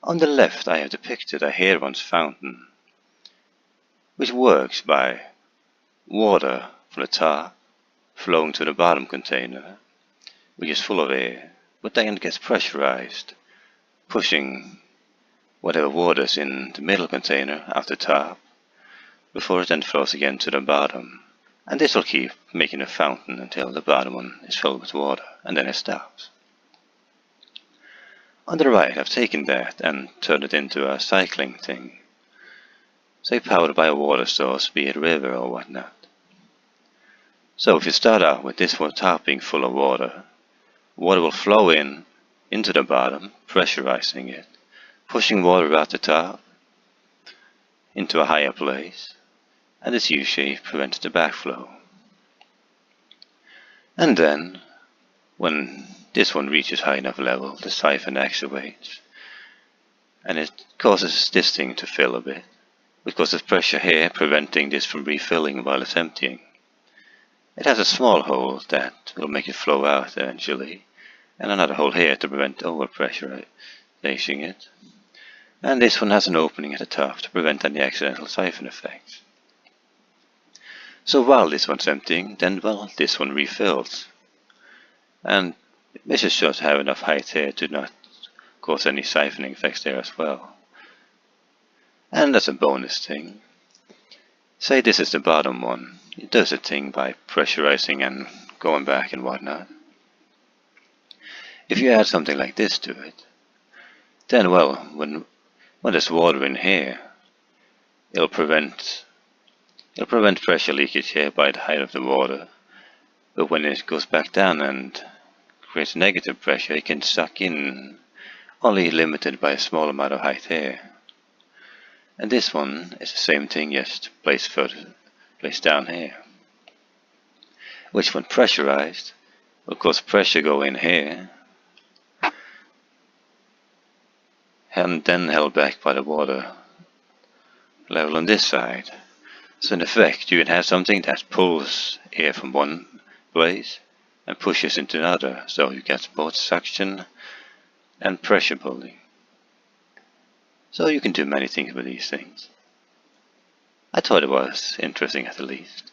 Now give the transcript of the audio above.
On the left I have depicted a Heron's fountain, which works by water from the top flowing to the bottom container, which is full of air, but then it gets pressurized, pushing whatever water is in the middle container out the top, before it then flows again to the bottom. And this will keep making a fountain until the bottom one is filled with water, and then it stops. On the right I've taken that and turned it into a cycling thing, say powered by a water source, be it a river or whatnot. So if you start out with this one top being full of water, water will flow into the bottom, pressurizing it, pushing water out the top into a higher place, and this U-shape prevents the backflow. And then, when this one reaches high enough level, the siphon actuates, and it causes this thing to fill a bit, because there's pressure here preventing this from refilling while it's emptying. It has a small hole that will make it flow out eventually, and another hole here to prevent overpressurizing it. And this one has an opening at the top to prevent any accidental siphon effects. So while this one's emptying, then well, this one refills. And this is just have enough height here to not cause any siphoning effects there as well. And as a bonus thing, say this is the bottom one. It does a thing by pressurizing and going back and whatnot. If you add something like this to it, then well, when there's water in here, it'll prevent pressure leakage here by the height of the water. But when it goes back down and creates negative pressure, it can suck in, only limited by a small amount of height here. And this one is the same thing, just placed down here, which when pressurized will cause pressure go in here, and then held back by the water level on this side. So in effect you can have something that pulls air from one place and pushes into another, so you get both suction and pressure pulling. So you can do many things with these things. I thought it was interesting at the least.